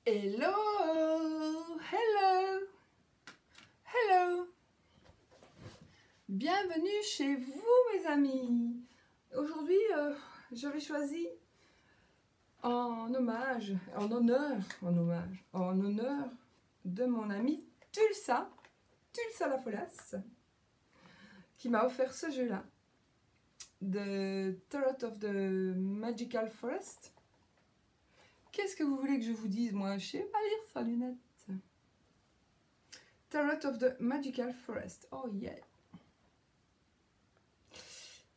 Hello, hello, hello. Bienvenue chez vous mes amis. Aujourd'hui, j'avais choisi en honneur de mon amie Tulsa la Folasse, qui m'a offert ce jeu-là, The Tarot of the Magical Forest. Qu'est-ce que vous voulez que je vous dise, moi? Je sais pas lire sans lunettes. Tarot of the Magical Forest. Oh yeah.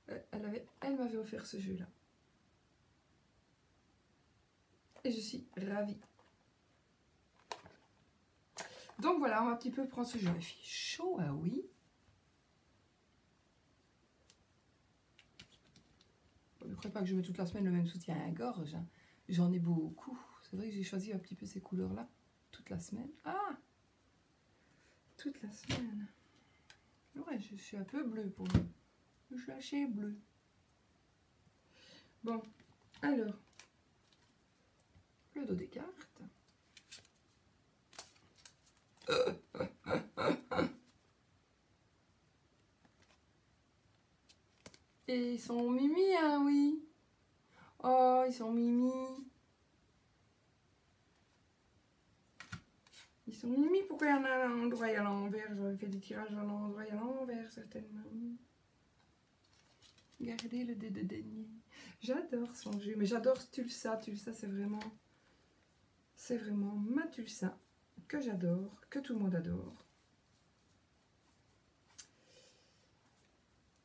Elle m'avait offert ce jeu-là. Et je suis ravie. Donc voilà, on va un petit peu prendre ce jeu. Il fait chaud, ah oui. Ne croyez pas que je mets toute la semaine le même soutien à la gorge. Hein. J'en ai beaucoup. C'est vrai que j'ai choisi un petit peu ces couleurs-là toute la semaine. Ah! Toute la semaine. Ouais, je suis un peu bleue pour vous. Je suis assez bleue. Bon, alors, le dos des cartes. Et ils sont mimi, hein, oui. Oh, ils sont mimi. Ils sont mimi, pourquoi il y en a à l'endroit et à l'envers? J'aurais fait des tirages à l'endroit et à l'envers, certainement. Regardez le dé de denier. J'adore son jeu, mais j'adore Tulsa. Tulsa, c'est vraiment ma Tulsa que j'adore, que tout le monde adore.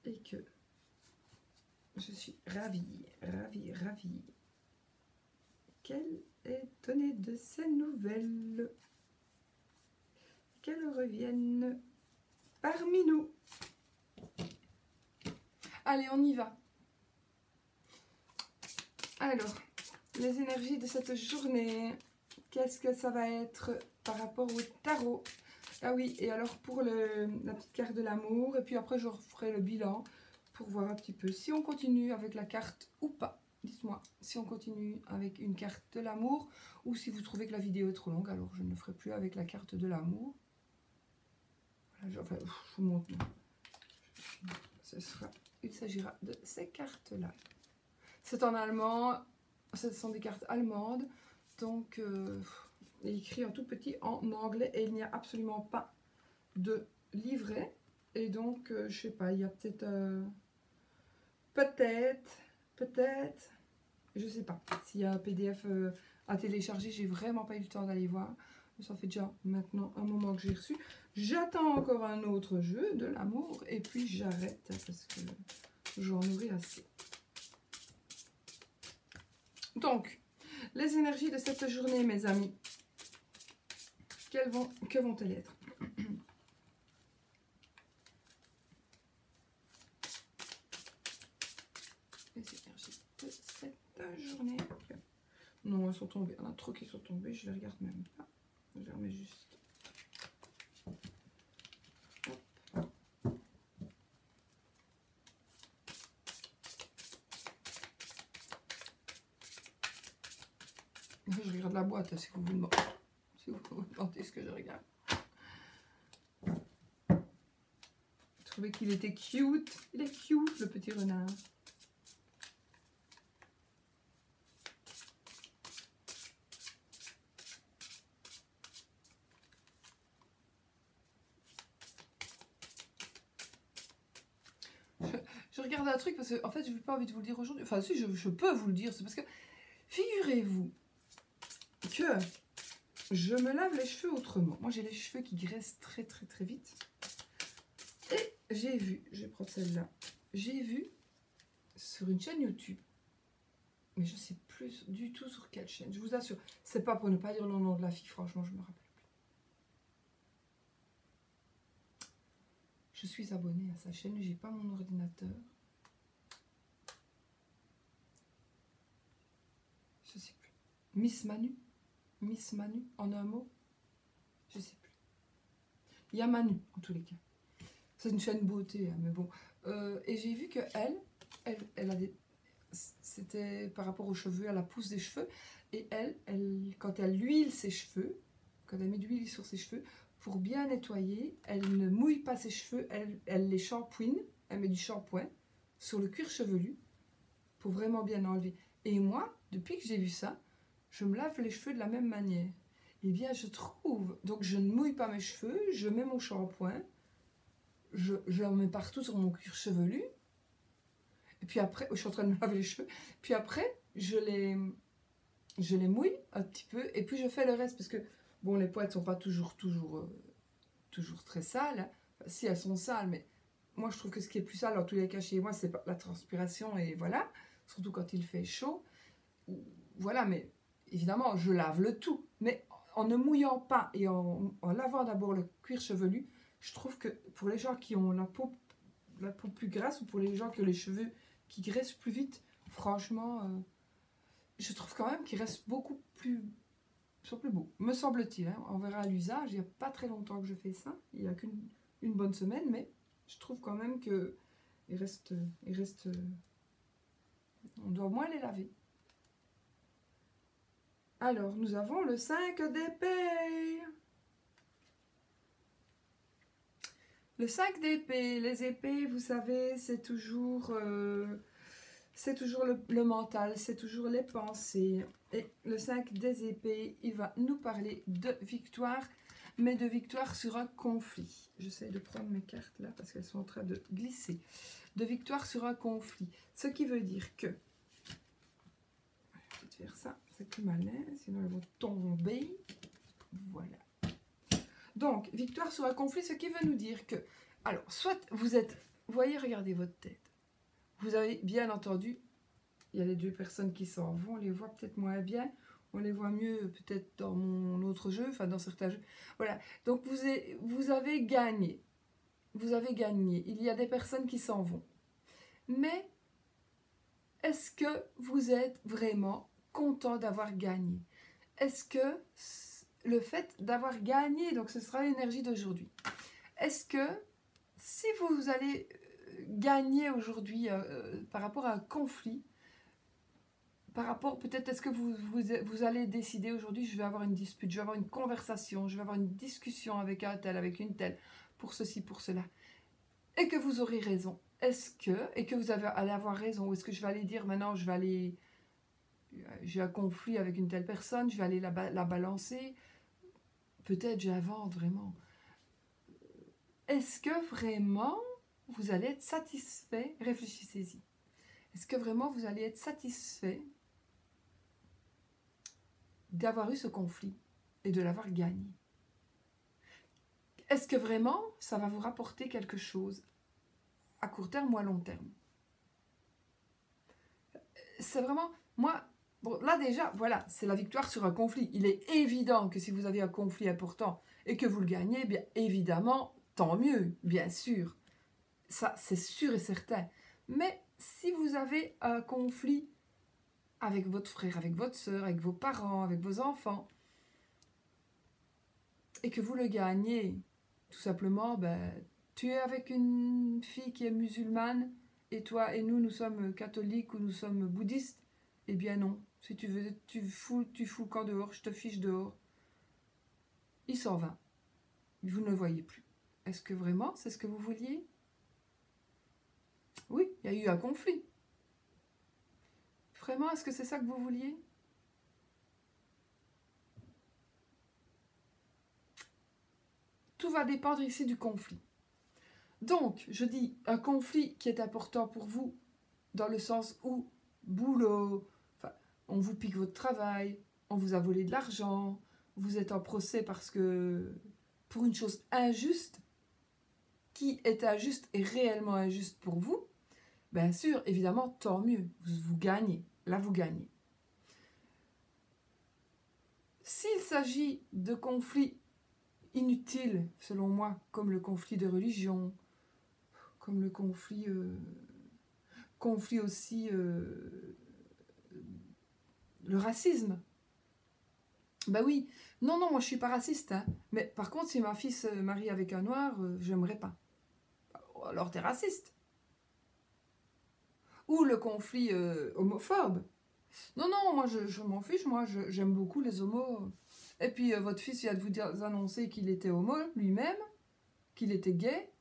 Et que je suis ravie, ravie, ravie qu'elle ait donné de ces nouvelles. Qu'elle revienne parmi nous. Allez, on y va. Alors, les énergies de cette journée, qu'est-ce que ça va être par rapport au tarot? Ah oui, et alors pour la petite carte de l'amour, et puis après je referai le bilan pour voir un petit peu si on continue avec la carte ou pas. Dites-moi si on continue avec une carte de l'amour ou si vous trouvez que la vidéo est trop longue, alors je ne ferai plus avec la carte de l'amour. Voilà, enfin, je vous montre. Il s'agira de ces cartes-là. C'est en allemand, ce sont des cartes allemandes, donc écrit en tout petit en anglais et il n'y a absolument pas de livret. Et donc, je sais pas, il y a peut-être, je sais pas, s'il y a un PDF à télécharger, j'ai vraiment pas eu le temps d'aller voir. Ça fait déjà maintenant un moment que j'ai reçu. J'attends encore un autre jeu de l'amour et puis j'arrête parce que j'en aurai assez. Donc, les énergies de cette journée, mes amis, que vont-elles être? Les énergies de cette journée. Non, elles sont tombées. Il y en a trop qui sont tombées, je les regarde même pas. Je les remets juste. Je regarde la boîte, si vous vous demandez ce que je regarde. Je trouvais qu'il était cute. Il est cute, le petit renard. Je regarde un truc parce que, en fait, je n'ai pas envie de vous le dire aujourd'hui. Enfin, si, je peux vous le dire. C'est parce que, figurez-vous que je me lave les cheveux autrement. Moi, j'ai les cheveux qui graissent très, très, très vite. Et j'ai vu, je vais prendre celle-là, j'ai vu sur une chaîne YouTube, mais je ne sais plus du tout sur quelle chaîne, je vous assure. C'est pas pour ne pas dire le nom de la fille, franchement, je me rappelle plus. Je suis abonnée à sa chaîne, j'ai pas mon ordinateur. Je sais plus. Miss Manu, en un mot, je sais plus. Il y a Manu, en tous les cas. C'est une chaîne beauté, hein, mais bon. Et j'ai vu que elle a des... c'était par rapport aux cheveux, à la pousse des cheveux. Et quand elle huile ses cheveux, quand elle met de l'huile sur ses cheveux, pour bien nettoyer, elle ne mouille pas ses cheveux, elle les shampooine, elle met du shampoing sur le cuir chevelu pour vraiment bien enlever. Et moi, depuis que j'ai vu ça, je me lave les cheveux de la même manière. Eh bien, je trouve, donc je ne mouille pas mes cheveux, je mets mon shampoing, je en mets partout sur mon cuir chevelu, et puis après, je suis en train de me laver les cheveux, puis après, je les mouille un petit peu, et puis je fais le reste, parce que, bon, les poils ne sont pas toujours très sales, hein. Enfin, si, elles sont sales, mais moi, je trouve que ce qui est plus sale, en tous les cas, chez moi, c'est la transpiration, et voilà, surtout quand il fait chaud, voilà, mais évidemment, je lave le tout, mais en ne mouillant pas et en lavant d'abord le cuir chevelu, je trouve que pour les gens qui ont la peau plus grasse ou pour les gens qui ont les cheveux qui graissent plus vite, franchement, je trouve quand même qu'ils restent beaucoup plus, sont plus beaux, me semble-t-il, hein. On verra à l'usage, il n'y a pas très longtemps que je fais ça, il n'y a qu'une bonne semaine, mais je trouve quand même que il reste, on doit moins les laver. Alors, nous avons le 5 d'épée. Le 5 d'épée, les épées, vous savez, c'est toujours le mental, c'est toujours les pensées. Et le 5 des épées, il va nous parler de victoire, mais de victoire sur un conflit. J'essaie de prendre mes cartes là, parce qu'elles sont en train de glisser. De victoire sur un conflit. Ce qui veut dire que... Je vais faire ça. C'est plus malin, sinon elles vont tomber. Voilà. Donc, victoire sur un conflit, ce qui veut nous dire que... Alors, soit vous êtes... Vous voyez, regardez votre tête. Vous avez bien entendu, il y a les deux personnes qui s'en vont, on les voit peut-être moins bien, on les voit mieux peut-être dans mon autre jeu, enfin dans certains jeux. Voilà, donc vous avez gagné. Vous avez gagné. Il y a des personnes qui s'en vont. Mais, est-ce que vous êtes vraiment content d'avoir gagné? Est-ce que le fait d'avoir gagné, donc ce sera l'énergie d'aujourd'hui, est-ce que si vous allez gagner aujourd'hui par rapport à un conflit, par rapport peut-être, est-ce que vous allez décider aujourd'hui, je vais avoir une dispute, je vais avoir une conversation, je vais avoir une discussion avec un tel, avec une telle, pour ceci, pour cela, et que vous aurez raison. Est-ce que, et que vous allez avoir raison, ou est-ce que je vais aller dire maintenant, j'ai un conflit avec une telle personne, je vais aller la balancer, peut-être j'invente vraiment. Est-ce que vraiment vous allez être satisfait? Réfléchissez-y. Est-ce que vraiment vous allez être satisfait d'avoir eu ce conflit et de l'avoir gagné? Est-ce que vraiment ça va vous rapporter quelque chose à court terme ou à long terme? C'est vraiment, moi, bon, là déjà, voilà, c'est la victoire sur un conflit. Il est évident que si vous avez un conflit important et que vous le gagnez, bien évidemment, tant mieux, bien sûr. Ça, c'est sûr et certain. Mais si vous avez un conflit avec votre frère, avec votre soeur, avec vos parents, avec vos enfants, et que vous le gagnez, tout simplement, ben, tu es avec une fille qui est musulmane, et toi et nous sommes catholiques ou nous sommes bouddhistes, eh bien non. Si tu veux, tu fous le camp dehors, je te fiche dehors. Il s'en va. Vous ne le voyez plus. Est-ce que vraiment, c'est ce que vous vouliez? Oui, il y a eu un conflit. Vraiment, est-ce que c'est ça que vous vouliez? Tout va dépendre ici du conflit. Donc, je dis un conflit qui est important pour vous, dans le sens où, boulot, enfin, on vous pique votre travail, on vous a volé de l'argent, vous êtes en procès parce que, pour une chose injuste, qui est injuste et réellement injuste pour vous, bien sûr, évidemment, tant mieux, vous gagnez, là vous gagnez. S'il s'agit de conflits inutiles, selon moi, comme le conflit de religion, comme le conflit aussi, le racisme. Ben oui, non, moi je suis pas raciste, hein. Mais par contre, si ma fille se marie avec un noir, j'aimerais pas. Alors t'es raciste. Ou le conflit homophobe. Non, non, moi je m'en fiche, moi j'aime beaucoup les homos. Et puis votre fils vient de vous annoncer qu'il était homo lui-même, qu'il était gay.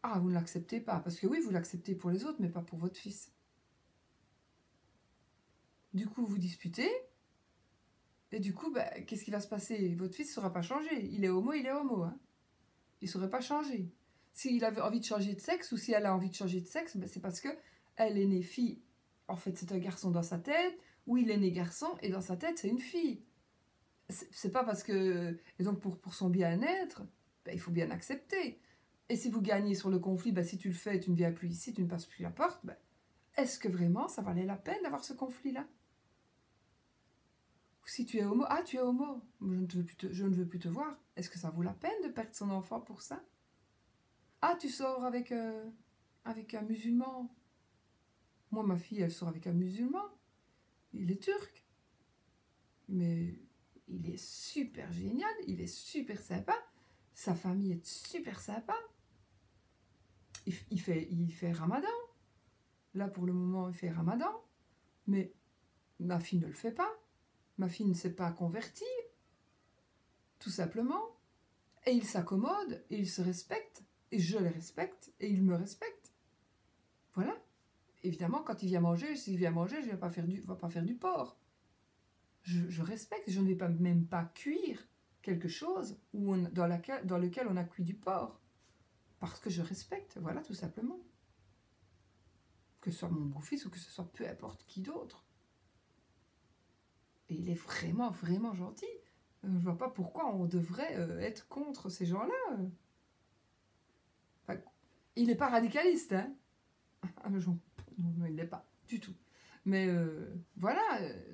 Ah, vous ne l'acceptez pas, parce que oui, vous l'acceptez pour les autres, mais pas pour votre fils. Du coup, vous disputez, et du coup, bah, qu'est-ce qui va se passer? Votre fils ne saura pas changer. Il est homo, hein. Il ne saurait pas changer. S'il avait envie de changer de sexe, ou si elle a envie de changer de sexe, bah, c'est parce que elle est née fille. En fait, c'est un garçon dans sa tête, ou il est né garçon, et dans sa tête, c'est une fille. C'est pas parce que... Et donc, pour son bien-être, bah, il faut bien accepter. Et si vous gagnez sur le conflit, bah, si tu le fais, tu ne viens plus ici, tu ne passes plus la porte, bah, est-ce que vraiment ça valait la peine d'avoir ce conflit-là? Ou si tu es homo, ah, tu es homo, je ne veux plus te voir. Est-ce que ça vaut la peine de perdre son enfant pour ça? Ah, tu sors avec un musulman. Moi, ma fille, elle sort avec un musulman. Il est turc. Mais il est super génial, il est super sympa. Sa famille est super sympa. Il fait Ramadan. Là, pour le moment, il fait Ramadan. Mais ma fille ne le fait pas. Ma fille ne s'est pas convertie. Tout simplement. Et il s'accommode, et il se respecte. Et je le respecte, et il me respecte. Voilà. Évidemment, quand il vient manger, s'il vient manger, je ne vais pas faire du porc. Je respecte, je ne vais même pas cuire quelque chose dans lequel on a cuit du porc. Parce que je respecte, voilà, tout simplement. Que ce soit mon beau-fils ou que ce soit peu importe qui d'autre. Et il est vraiment, vraiment gentil. Je ne vois pas pourquoi on devrait être contre ces gens-là. Enfin, il n'est pas radicaliste, hein. Ah, non, il n'est pas, du tout. Mais voilà,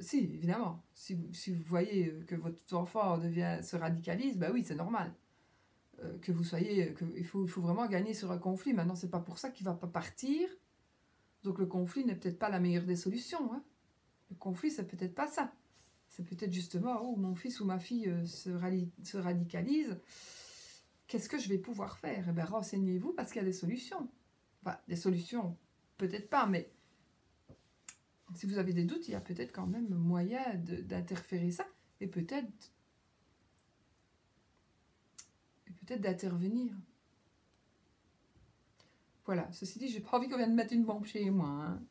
si, évidemment. Si vous voyez que votre enfant se radicalise, bah oui, c'est normal. Que vous soyez... il faut vraiment gagner sur un conflit. Maintenant, c'est pas pour ça qu'il va pas partir. Donc le conflit n'est peut-être pas la meilleure des solutions. Hein. Le conflit, c'est peut-être pas ça. C'est peut-être justement, oh, mon fils ou ma fille se radicalise. Qu'est-ce que je vais pouvoir faire? Eh bien, renseignez-vous parce qu'il y a des solutions. Enfin, des solutions, peut-être pas, mais si vous avez des doutes, il y a peut-être quand même moyen d'interférer ça et peut-être d'intervenir. Voilà, ceci dit, j'ai pas envie qu'on vienne mettre une bombe chez moi. Hein.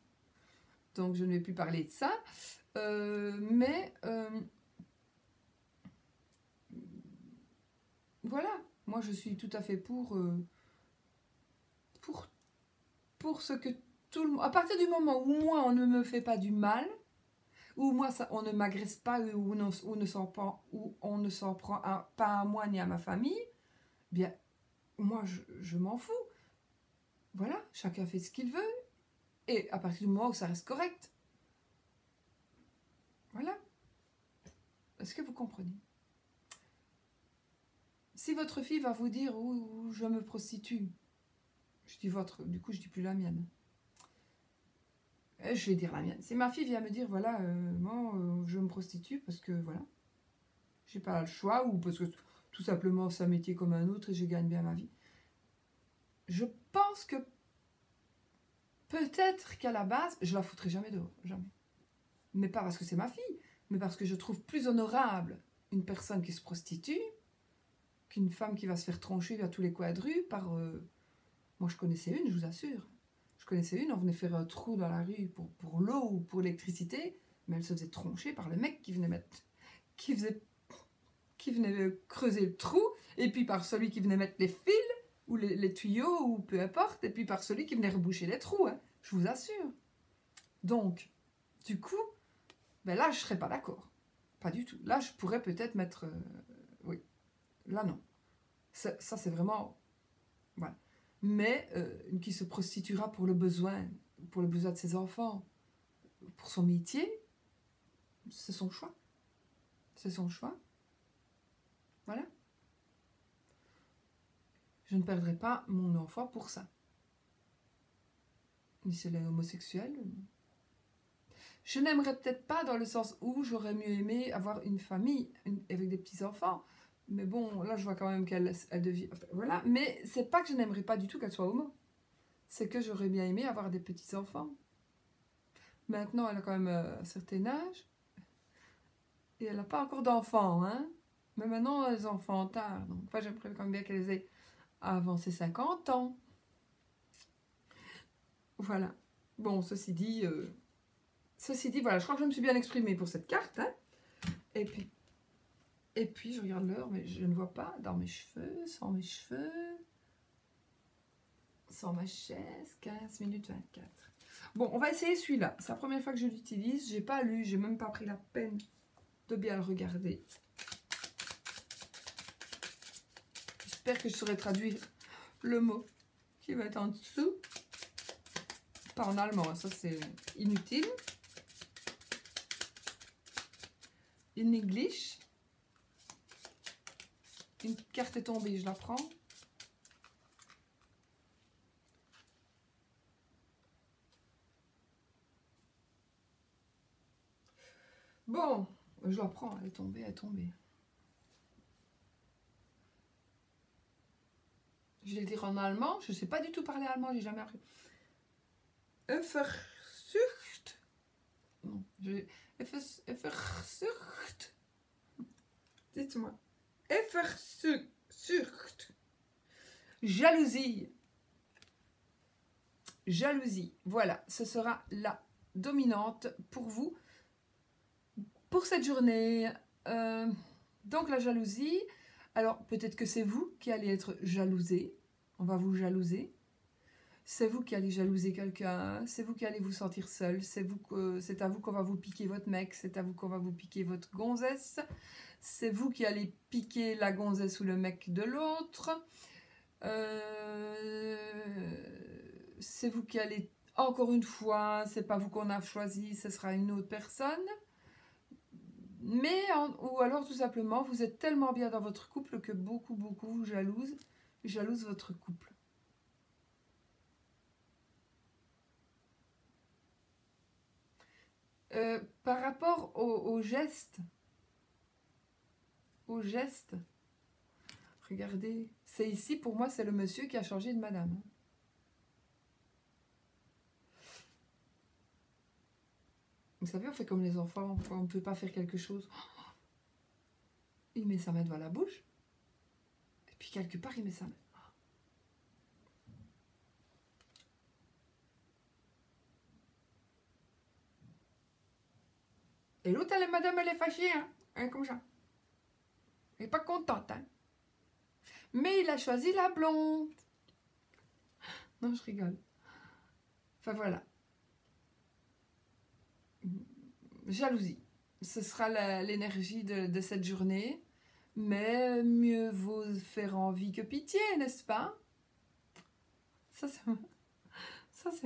Donc, je ne vais plus parler de ça. Voilà, moi je suis tout à fait pour ce que tout le monde... À partir du moment où moi, on ne me fait pas du mal, où moi, on ne m'agresse pas, où on ne s'en prend pas à moi ni à ma famille, bien, moi, je m'en fous. Voilà, chacun fait ce qu'il veut. Et à partir du moment où ça reste correct. Voilà. Est-ce que vous comprenez? Si votre fille va vous dire « je me prostitue », je dis votre, du coup je dis plus la mienne. Je vais dire la mienne. Si ma fille vient me dire « voilà, moi je me prostitue parce que voilà, j'ai pas le choix ou parce que tout simplement c'est un métier comme un autre et je gagne bien ma vie », je pense que peut-être qu'à la base, je la foutrai jamais dehors, jamais. Mais pas parce que c'est ma fille, mais parce que je trouve plus honorable une personne qui se prostitue qu'une femme qui va se faire troncher à tous les coins de rue par... Moi, je connaissais une, je vous assure. Je connaissais une, on venait faire un trou dans la rue pour l'eau ou pour l'électricité, mais elle se faisait troncher par le mec qui venait creuser le trou, et puis par celui qui venait mettre les fils, ou les tuyaux, ou peu importe, et puis par celui qui venait reboucher les trous, hein, je vous assure. Donc, du coup, ben là, je ne serais pas d'accord. Pas du tout. Là, je pourrais peut-être mettre... oui. Là, non. Ça c'est vraiment... Voilà. Mais qui se prostituera pour le besoin de ses enfants, pour son métier, c'est son choix. C'est son choix. Voilà. Je ne perdrai pas mon enfant pour ça. Ni si elle est homosexuelle. Je n'aimerais peut-être pas dans le sens où j'aurais mieux aimé avoir une famille avec des petits-enfants. Mais bon, là, je vois quand même qu'elle devient... Enfin, voilà. Mais c'est pas que je n'aimerais pas du tout qu'elle soit homo. c'est que j'aurais bien aimé avoir des petits-enfants. Maintenant, elle a quand même un certain âge. Et elle n'a pas encore d'enfants, hein. Mais maintenant, elle a des enfants tard. Donc, enfin, j'aimerais quand même bien qu'elle les ait avant ses 50 ans. Voilà. Bon, ceci dit, voilà, je crois que je me suis bien exprimée pour cette carte, hein. Et puis, je regarde l'heure, mais je ne vois pas dans mes cheveux, sans mes cheveux, sans ma chaise, 15 minutes 24. Bon, on va essayer celui-là. C'est la première fois que je l'utilise. J'ai pas lu, j'ai même pas pris la peine de bien le regarder. J'espère que je saurai traduire le mot qui va être en dessous. Pas en allemand, ça c'est inutile. In English. Une carte est tombée, je la prends. Bon, je la prends, elle est tombée, elle est tombée. Je vais le dire en allemand, je ne sais pas du tout parler allemand, j'ai jamais appris. Eifersucht. Non, Eifersucht. Dites-moi. Eifersucht. Jalousie. Jalousie. Voilà, ce sera la dominante pour vous pour cette journée. Donc la jalousie, alors peut-être que c'est vous qui allez être jalousé. On va vous jalouser. C'est vous qui allez jalouser quelqu'un, c'est vous qui allez vous sentir seul, c'est à vous qu'on va vous piquer votre mec, c'est à vous qu'on va vous piquer votre gonzesse, c'est vous qui allez piquer la gonzesse ou le mec de l'autre, c'est vous qui allez, encore une fois, c'est pas vous qu'on a choisi, ce sera une autre personne, mais, ou alors tout simplement, vous êtes tellement bien dans votre couple que beaucoup vous jalousent votre couple. Par rapport au geste, regardez, c'est ici, pour moi, c'est le monsieur qui a changé de madame. Vous savez, on fait comme les enfants, on ne peut pas faire quelque chose. Il met sa main devant la bouche, et puis quelque part, il met sa main. Et l'autre, madame, elle est fâchée, hein, comme ça. Elle n'est pas contente, hein. Mais il a choisi la blonde. Non, je rigole. Enfin, voilà. Jalousie. Ce sera l'énergie de cette journée. Mais mieux vaut faire envie que pitié, n'est-ce pas? Ça, c'est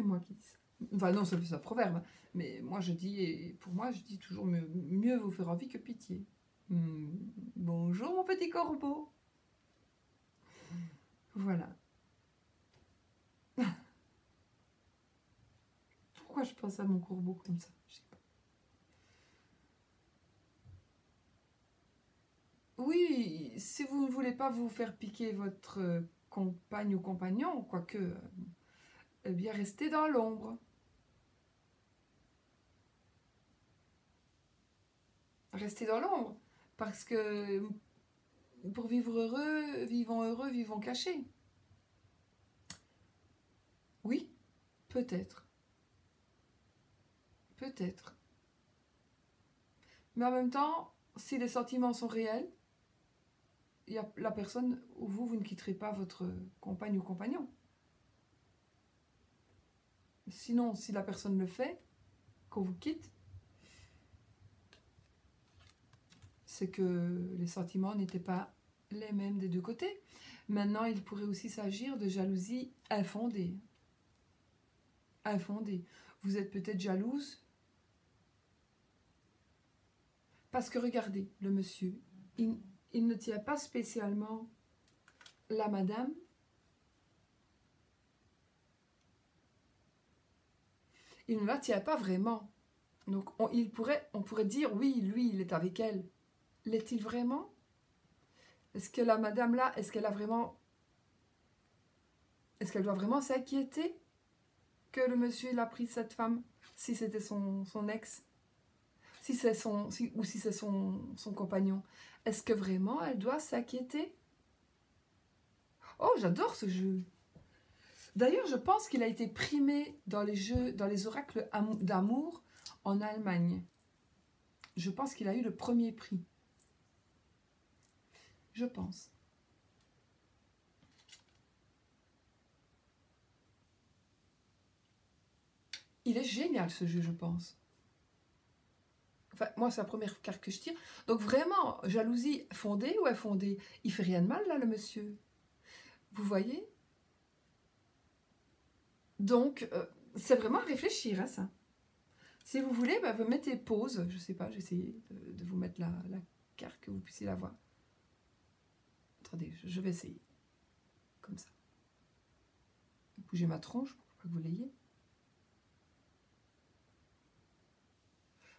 moi qui dis ça. Enfin, non, c'est un proverbe. Mais moi, je dis, pour moi, je dis toujours mieux vaut faire envie que pitié. Bonjour, mon petit corbeau. Voilà. Pourquoi je pense à mon corbeau comme ça? Je sais pas. Oui, si vous ne voulez pas vous faire piquer votre compagne ou compagnon, quoique, eh bien, restez dans l'ombre. Restez dans l'ombre. Parce que pour vivre heureux, vivons cachés. Oui, peut-être. Peut-être. Mais en même temps, si les sentiments sont réels, il y a la personne où vous ne quitterez pas votre compagne ou compagnon. Sinon, si la personne le fait, qu'on vous quitte, c'est que les sentiments n'étaient pas les mêmes des deux côtés. Maintenant, il pourrait aussi s'agir de jalousie infondée. Infondée. Vous êtes peut-être jalouse parce que regardez, le monsieur, il ne tient pas spécialement la madame. Il ne la tient pas vraiment. Donc, on pourrait dire, oui, lui, il est avec elle. L'est-il vraiment? Est-ce que la madame là, est-ce qu'elle doit vraiment s'inquiéter que le monsieur il a pris cette femme, si c'était son ex, si c'est son compagnon. Est-ce que vraiment elle doit s'inquiéter? Oh, j'adore ce jeu. D'ailleurs, je pense qu'il a été primé dans les jeux, dans les oracles d'amour en Allemagne. Je pense qu'il a eu le premier prix. Je pense. Il est génial ce jeu, je pense. Enfin, moi, c'est la première carte que je tire. Donc vraiment, jalousie fondée ou infondée? Il fait rien de mal, là, le monsieur. Vous voyez? Donc, c'est vraiment à réfléchir à ça. Si vous voulez, bah, vous mettez pause. Je sais pas, j'ai essayé de vous mettre la carte que vous puissiez la voir. Attendez, je vais essayer. Comme ça. Bougez ma tronche pour que vous l'ayez.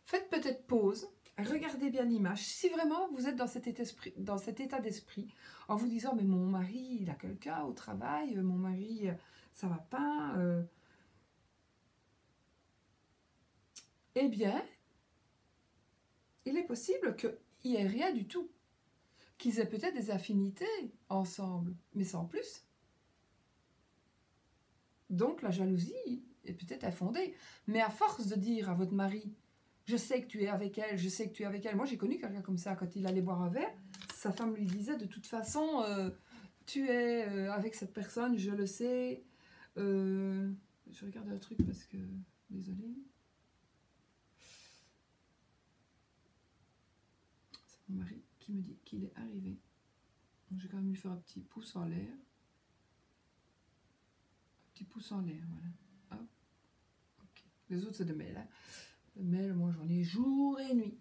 Faites peut-être pause. Regardez bien l'image. Si vraiment vous êtes dans cet état d'esprit, en vous disant, mais mon mari, il a quelqu'un au travail, mon mari, ça va pas. Eh bien, il est possible qu'il n'y ait rien du tout. Qu'ils aient peut-être des affinités ensemble, mais sans plus. Donc la jalousie est peut-être infondée. Mais à force de dire à votre mari, je sais que tu es avec elle, je sais que tu es avec elle. Moi, j'ai connu quelqu'un comme ça. Quand il allait boire un verre, sa femme lui disait, de toute façon, tu es avec cette personne, je le sais. Je regarde un truc parce que... Désolée. C'est mon mari qui me dit qu'il est arrivé. Donc, je vais quand même lui faire un petit pouce en l'air. Un petit pouce en l'air, voilà. Hop. Okay. Les autres, c'est de mail. Hein. Le mail, moi, j'en ai jour et nuit.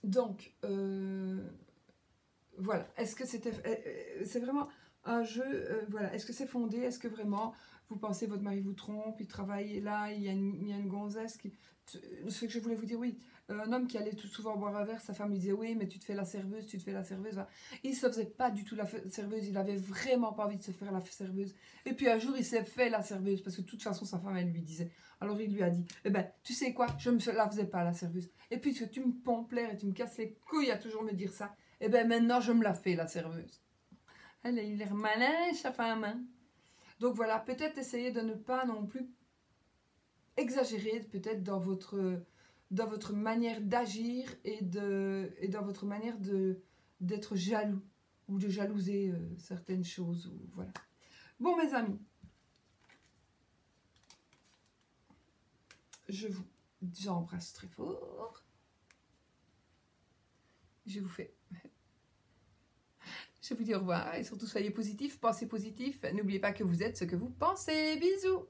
Donc, voilà. Est-ce que c'est vraiment un jeu, voilà. Est-ce que c'est fondé? Est-ce que vraiment, vous pensez votre mari vous trompe, il travaille là, il y a une gonzesse qui... Ce que je voulais vous dire, oui. Un homme qui allait tout souvent boire un verre, sa femme lui disait, oui, mais tu te fais la serveuse, tu te fais la serveuse. Voilà. Il ne se faisait pas du tout la serveuse, il avait vraiment pas envie de se faire la serveuse. Et puis un jour, il s'est fait la serveuse, parce que de toute façon, sa femme, elle lui disait. Alors il lui a dit, eh ben, tu sais quoi, je ne me la faisais pas la serveuse. Et puis que tu me pompes l'air et tu me casses les couilles à toujours me dire ça, eh ben maintenant, je me la fais la serveuse. Elle a eu l'air malin, sa femme. Hein. Donc voilà, peut-être essayer de ne pas non plus exagérer, peut-être dans votre manière d'agir et dans votre manière d'être jaloux ou de jalouser certaines choses. Ou, voilà. Bon, mes amis, je vous embrasse très fort. Je vous dis au revoir et surtout soyez positifs, pensez positif. N'oubliez pas que vous êtes ce que vous pensez. Bisous!